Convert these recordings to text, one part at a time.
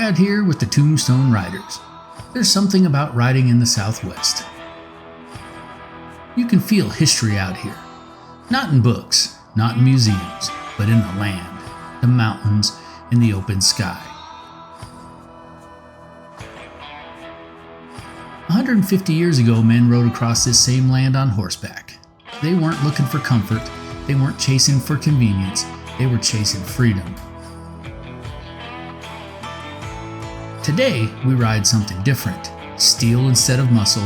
out here with the Tombstone Riders. There's something about riding in the Southwest. You can feel history out here. Not in books, not in museums, but in the land, the mountains, and the open sky. 150 years ago, men rode across this same land on horseback. They weren't looking for comfort, they weren't chasing for convenience, they were chasing freedom. Today, we ride something different. Steel instead of muscle,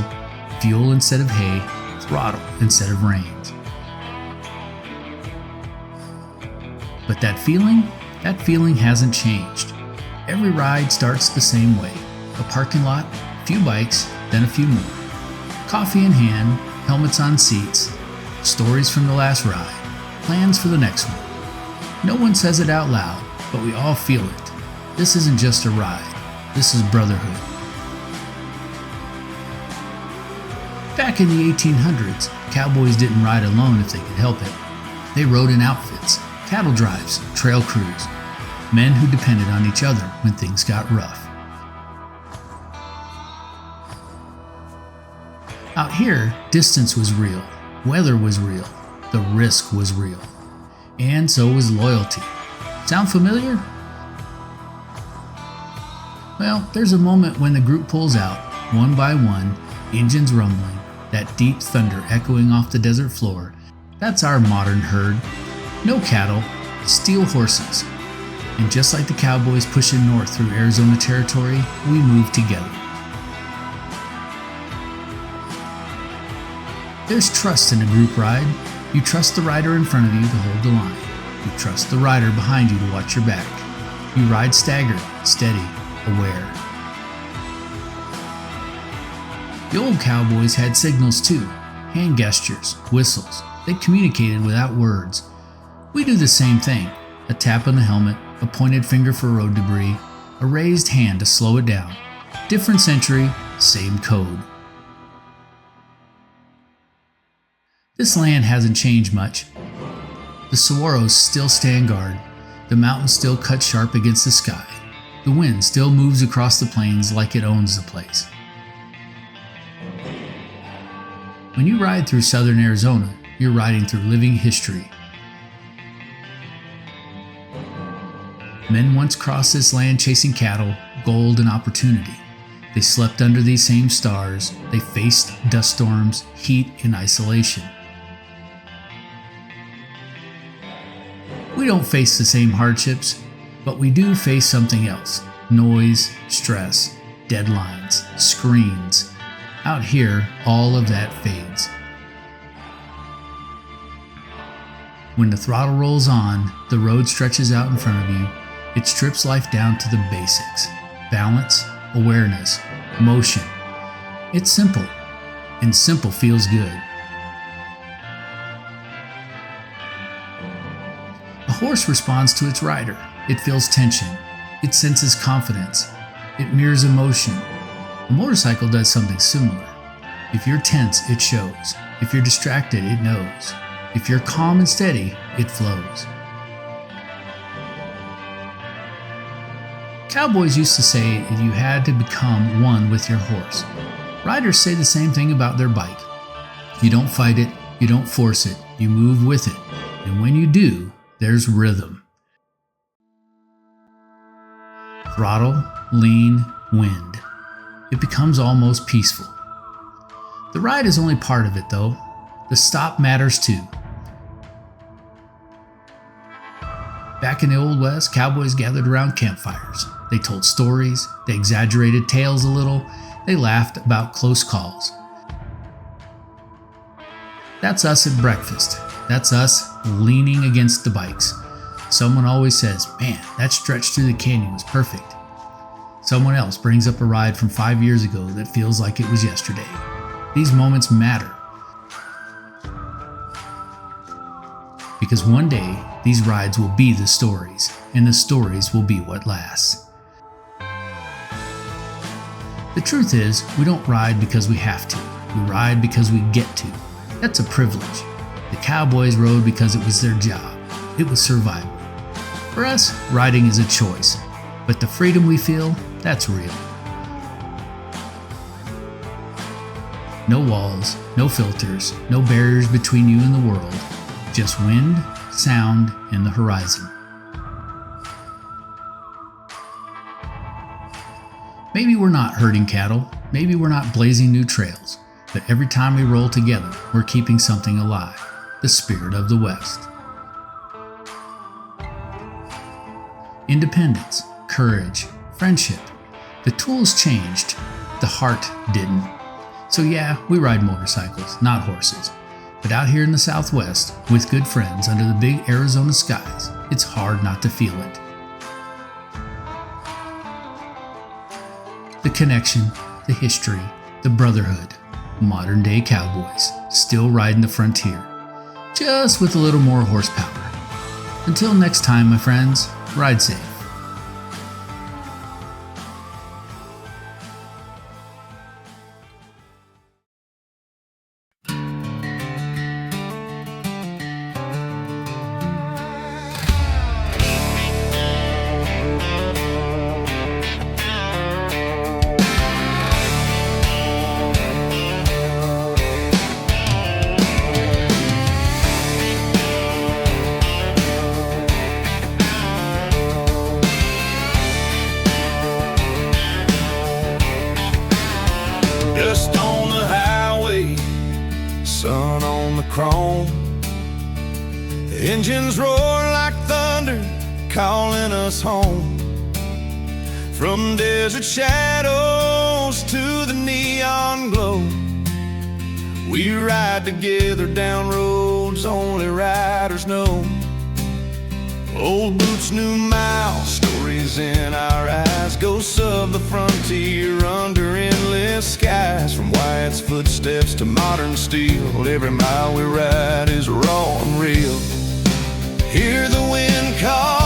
fuel instead of hay, throttle instead of reins. But that feeling hasn't changed. Every ride starts the same way. A parking lot, a few bikes, then a few more. Coffee in hand, helmets on seats, stories from the last ride, plans for the next one. No one says it out loud, but we all feel it. This isn't just a ride. This is Brotherhood. Back in the 1800s, cowboys didn't ride alone if they could help it. They rode in outfits, cattle drives, trail crews, men who depended on each other when things got rough. Out here, distance was real, weather was real, the risk was real, and so was loyalty. Sound familiar? Well, there's a moment when the group pulls out, one by one, engines rumbling, that deep thunder echoing off the desert floor. That's our modern herd. No cattle, steel horses. And just like the cowboys pushing north through Arizona territory, we move together. There's trust in a group ride. You trust the rider in front of you to hold the line. You trust the rider behind you to watch your back. You ride staggered, steady, aware. The old cowboys had signals too, hand gestures, whistles. They communicated without words. We do the same thing, a tap on the helmet, a pointed finger for road debris, a raised hand to slow it down. Different century, same code. This land hasn't changed much. The saguaros still stand guard, the mountains still cut sharp against the sky. The wind still moves across the plains like it owns the place. When you ride through southern Arizona, you're riding through living history. Men once crossed this land chasing cattle, gold, and opportunity. They slept under these same stars. They faced dust storms, heat, and isolation. We don't face the same hardships, but we do face something else. Noise, stress, deadlines, screens. Out here, all of that fades. When the throttle rolls on, the road stretches out in front of you. It strips life down to the basics. Balance, awareness, motion. It's simple, and simple feels good. A horse responds to its rider. It feels tension. It senses confidence. It mirrors emotion. A motorcycle does something similar. If you're tense, it shows. If you're distracted, it knows. If you're calm and steady, it flows. Cowboys used to say that you had to become one with your horse. Riders say the same thing about their bike. You don't fight it, you don't force it, you move with it. And when you do, there's rhythm. Throttle, lean, wind. It becomes almost peaceful. The ride is only part of it though. The stop matters too. Back in the Old West, cowboys gathered around campfires. They told stories, they exaggerated tales a little, they laughed about close calls. That's us at breakfast. That's us leaning against the bikes. Someone always says, "Man, that stretch through the canyon was perfect." Someone else brings up a ride from 5 years ago that feels like it was yesterday. These moments matter. Because one day, these rides will be the stories, and the stories will be what lasts. The truth is, we don't ride because we have to. We ride because we get to. That's a privilege. The cowboys rode because it was their job. It was survival. For us, riding is a choice. But the freedom we feel, that's real. No walls, no filters, no barriers between you and the world. Just wind, sound, and the horizon. Maybe we're not herding cattle, maybe we're not blazing new trails, but every time we roll together, we're keeping something alive, the spirit of the West. Independence, courage, friendship. The tools changed, the heart didn't. So yeah, we ride motorcycles, not horses. But out here in the Southwest, with good friends under the big Arizona skies, it's hard not to feel it. The connection, the history, the brotherhood. Modern day cowboys, still riding the frontier, just with a little more horsepower. Until next time, my friends, ride safe. Just on the highway, sun on the chrome. The engines roar like thunder, calling us home. From desert shadows to the neon glow, we ride together down roads only riders know. Old boots, new miles, stories in our eyes. Ghosts of the frontier under endless skies. From Wyatt's footsteps to modern steel, every mile we ride is raw and real. Hear the wind call